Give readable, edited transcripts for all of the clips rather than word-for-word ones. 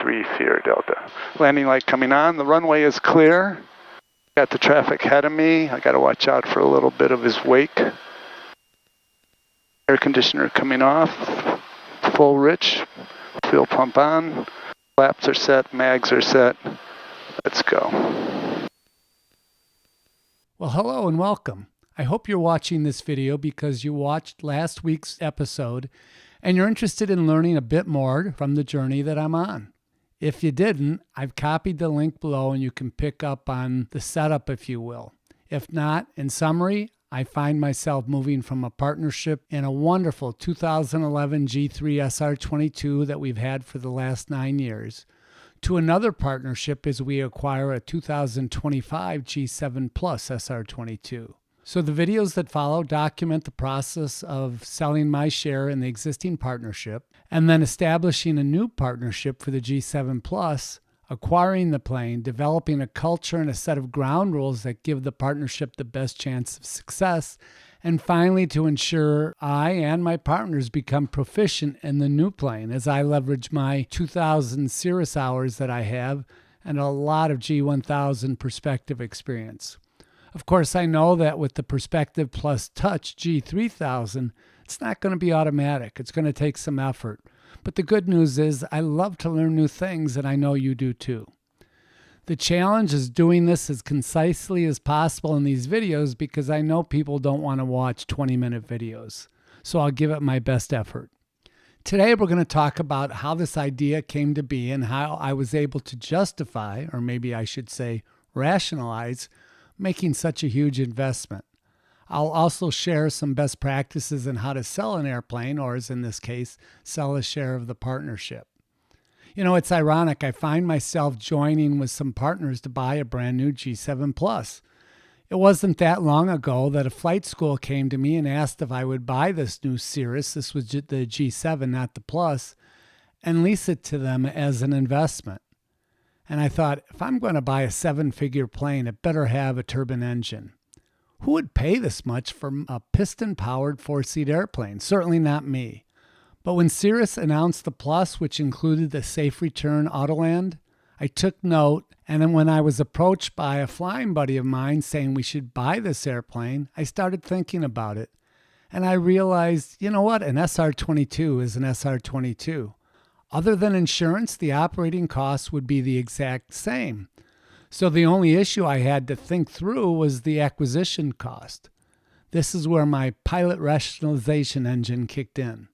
3 Sierra Delta. Landing light coming on. The runway is clear. Got the traffic ahead of me. I got to watch out for a little bit of his wake. Air conditioner coming off. Full rich. Fuel pump on. Flaps are set. Mags are set. Let's go. Well, hello and welcome. I hope you're watching this video because you watched last week's episode and you're interested in learning a bit more from the journey that I'm on. If you didn't, I've copied the link below and you can pick up on the setup, if you will. If not, in summary, I find myself moving from a partnership in a wonderful 2011 G3 SR22 that we've had for the last 9 years to another partnership as we acquire a 2025 G7 Plus SR22. So the videos that follow document the process of selling my share in the existing partnership and then establishing a new partnership for the G7 Plus, acquiring the plane, developing a culture and a set of ground rules that give the partnership the best chance of success, and finally to ensure I and my partners become proficient in the new plane as I leverage my 2,000 Cirrus hours that I have and a lot of G1000 perspective experience. Of course, I know that with the Perspective Plus Touch G3000, it's not going to be automatic. It's going to take some effort. But the good news is I love to learn new things, and I know you do too. The challenge is doing this as concisely as possible in these videos because I know people don't want to watch 20-minute videos. So I'll give it my best effort. Today, we're going to talk about how this idea came to be and how I was able to justify, or maybe I should say rationalize, making such a huge investment. I'll also share some best practices in how to sell an airplane, or as in this case, sell a share of the partnership. You know, it's ironic. I find myself joining with some partners to buy a brand new G7 Plus. It wasn't that long ago that a flight school came to me and asked if I would buy this new Cirrus, this was the G7, not the Plus, and lease it to them as an investment. And I thought, if I'm going to buy a 7-figure plane, it better have a turbine engine. Who would pay this much for a piston-powered 4-seat airplane? Certainly not me. But when Cirrus announced the Plus, which included the safe return Autoland, I took note, and then when I was approached by a flying buddy of mine saying we should buy this airplane, I started thinking about it. And I realized, you know what? An SR22 is an SR22. Other than insurance, the operating costs would be the exact same. So the only issue I had to think through was the acquisition cost. This is where my pilot rationalization engine kicked in.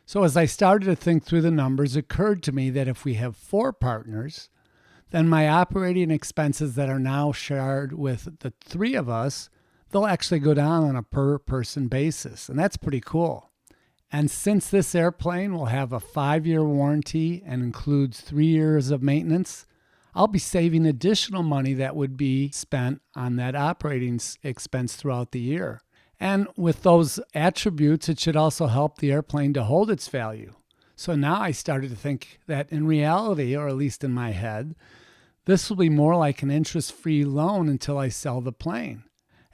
So as I started to think through the numbers, it occurred to me that if we have 4 partners, then my operating expenses that are now shared with the 3 of us, they'll actually go down on a per-person basis, and that's pretty cool. And since this airplane will have a 5-year warranty and includes 3 years of maintenance, I'll be saving additional money that would be spent on that operating expense throughout the year. And with those attributes, it should also help the airplane to hold its value. So now I started to think that in reality, or at least in my head, this will be more like an interest-free loan until I sell the plane.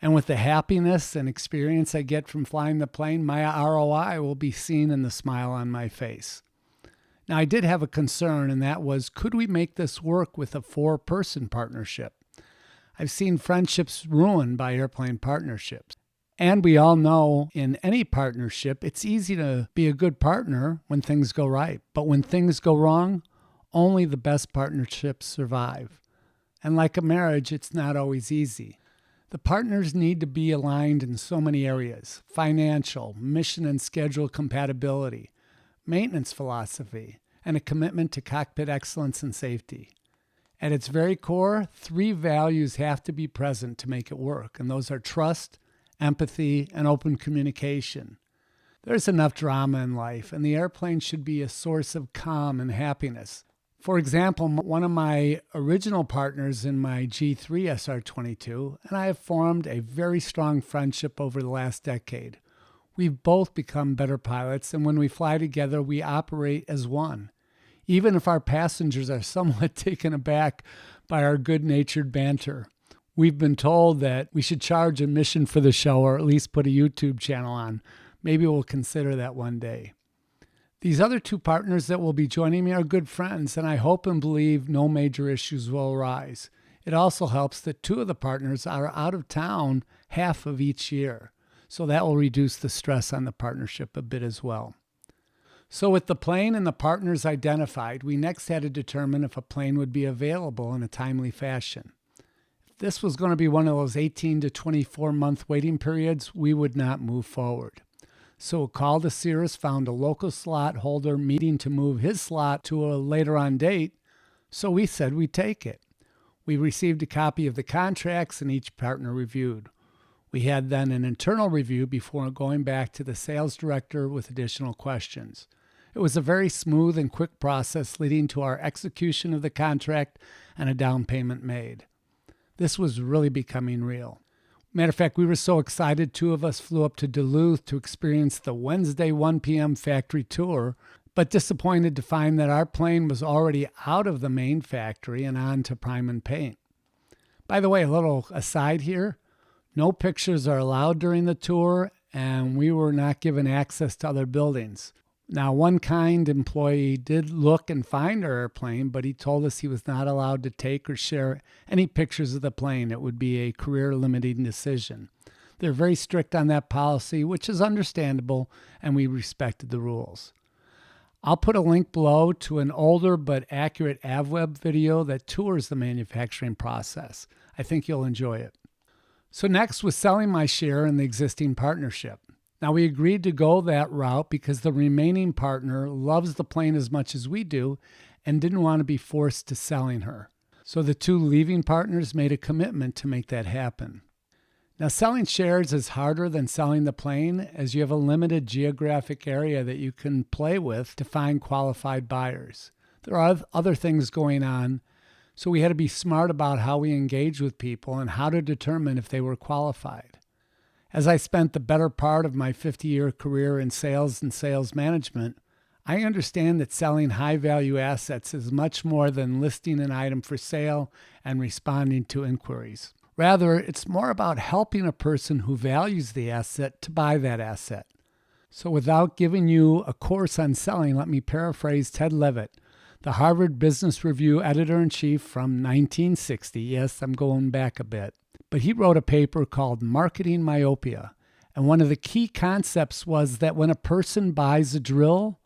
And with the happiness and experience I get from flying the plane, my ROI will be seen in the smile on my face. Now, I did have a concern, and that was, could we make this work with a 4-person partnership? I've seen friendships ruined by airplane partnerships. And we all know in any partnership, it's easy to be a good partner when things go right. But when things go wrong, only the best partnerships survive. And like a marriage, it's not always easy. The partners need to be aligned in so many areas: financial, mission and schedule compatibility, maintenance philosophy, and a commitment to cockpit excellence and safety. At its very core, 3 values have to be present to make it work, and those are trust, empathy, and open communication. There's enough drama in life, and the airplane should be a source of calm and happiness. For example, one of my original partners in my G3 SR22 and I have formed a very strong friendship over the last decade. We've both become better pilots, and when we fly together, we operate as one, even if our passengers are somewhat taken aback by our good-natured banter. We've been told that we should charge admission for the show, or at least put a YouTube channel on. Maybe we'll consider that one day. These other two partners that will be joining me are good friends, and I hope and believe no major issues will arise. It also helps that two of the partners are out of town half of each year, so that will reduce the stress on the partnership a bit as well. So with the plane and the partners identified, we next had to determine if a plane would be available in a timely fashion. If this was going to be one of those 18 to 24 month waiting periods, we would not move forward. So a call to Cirrus found a local slot holder needing to move his slot to a later on date, so we said we'd take it. We received a copy of the contracts and each partner reviewed. We had then an internal review before going back to the sales director with additional questions. It was a very smooth and quick process leading to our execution of the contract and a down payment made. This was really becoming real. Matter of fact, we were so excited, two of us flew up to Duluth to experience the Wednesday 1 p.m. factory tour, but disappointed to find that our plane was already out of the main factory and on to prime and paint. By the way, a little aside here, no pictures are allowed during the tour, and we were not given access to other buildings. Now, one kind employee did look and find our airplane, but he told us he was not allowed to take or share any pictures of the plane. It would be a career-limiting decision. They're very strict on that policy, which is understandable, and we respected the rules. I'll put a link below to an older but accurate AvWeb video that tours the manufacturing process. I think you'll enjoy it. So next was selling my share in the existing partnership. Now, we agreed to go that route because the remaining partner loves the plane as much as we do and didn't want to be forced to selling her. So the two leaving partners made a commitment to make that happen. Now, selling shares is harder than selling the plane as you have a limited geographic area that you can play with to find qualified buyers. There are other things going on, so we had to be smart about how we engage with people and how to determine if they were qualified. As I spent the better part of my 50-year career in sales and sales management, I understand that selling high-value assets is much more than listing an item for sale and responding to inquiries. Rather, it's more about helping a person who values the asset to buy that asset. So without giving you a course on selling, let me paraphrase Ted Levitt, the Harvard Business Review editor-in-chief from 1960. Yes, I'm going back a bit. But he wrote a paper called Marketing Myopia. And one of the key concepts was that when a person buys a drill,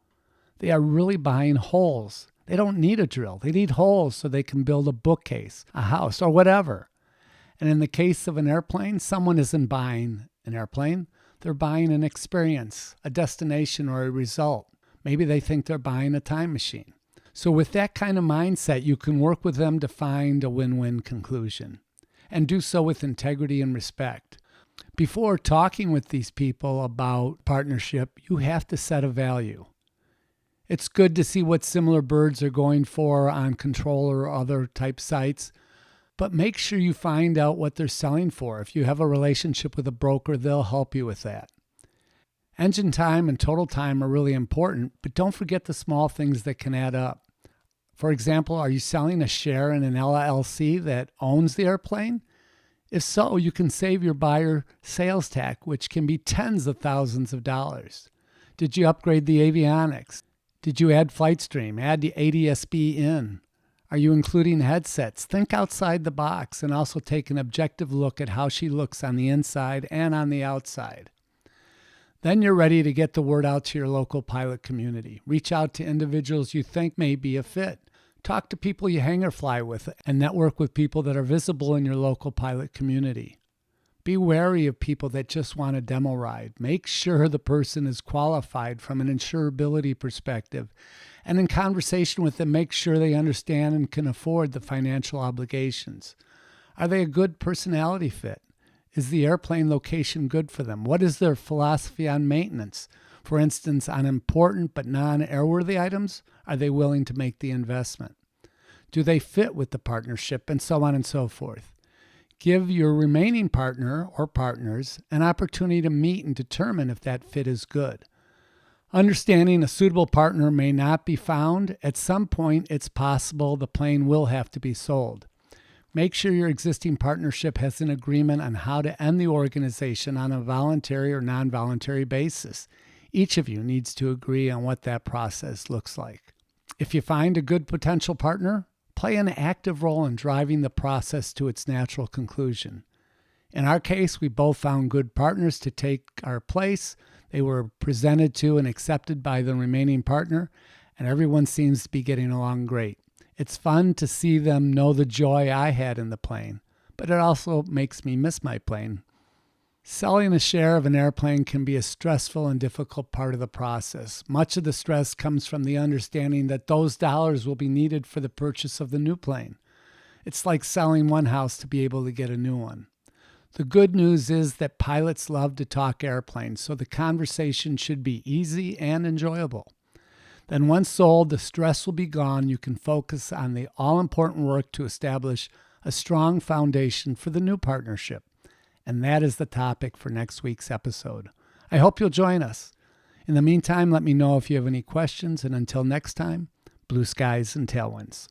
they are really buying holes. They don't need a drill. They need holes so they can build a bookcase, a house, or whatever. And in the case of an airplane, someone isn't buying an airplane. They're buying an experience, a destination, or a result. Maybe they think they're buying a time machine. So with that kind of mindset, you can work with them to find a win-win conclusion, and do so with integrity and respect. Before talking with these people about partnership, you have to set a value. It's good to see what similar birds are going for on Controller or other type sites, but make sure you find out what they're selling for. If you have a relationship with a broker, they'll help you with that. Engine time and total time are really important, but don't forget the small things that can add up. For example, are you selling a share in an LLC that owns the airplane? If so, you can save your buyer sales tax, which can be tens of thousands of dollars. Did you upgrade the avionics? Did you add FlightStream? Add the ADS-B in? Are you including headsets? Think outside the box and also take an objective look at how she looks on the inside and on the outside. Then you're ready to get the word out to your local pilot community. Reach out to individuals you think may be a fit. Talk to people you hang or fly with and network with people that are visible in your local pilot community. Be wary of people that just want a demo ride. Make sure the person is qualified from an insurability perspective. And in conversation with them, make sure they understand and can afford the financial obligations. Are they a good personality fit? Is the airplane location good for them? What is their philosophy on maintenance? For instance, on important but non-airworthy items, are they willing to make the investment? Do they fit with the partnership? And so on and so forth. Give your remaining partner or partners an opportunity to meet and determine if that fit is good. Understanding a suitable partner may not be found, at some point it's possible the plane will have to be sold. Make sure your existing partnership has an agreement on how to end the organization on a voluntary or non-voluntary basis. Each of you needs to agree on what that process looks like. If you find a good potential partner, play an active role in driving the process to its natural conclusion. In our case, we both found good partners to take our place. They were presented to and accepted by the remaining partner, and everyone seems to be getting along great. It's fun to see them know the joy I had in the plane, but it also makes me miss my plane. Selling a share of an airplane can be a stressful and difficult part of the process. Much of the stress comes from the understanding that those dollars will be needed for the purchase of the new plane. It's like selling one house to be able to get a new one. The good news is that pilots love to talk airplanes, so the conversation should be easy and enjoyable. Then once sold, the stress will be gone. You can focus on the all-important work to establish a strong foundation for the new partnership. And that is the topic for next week's episode. I hope you'll join us. In the meantime, let me know if you have any questions, and until next time, blue skies and tailwinds.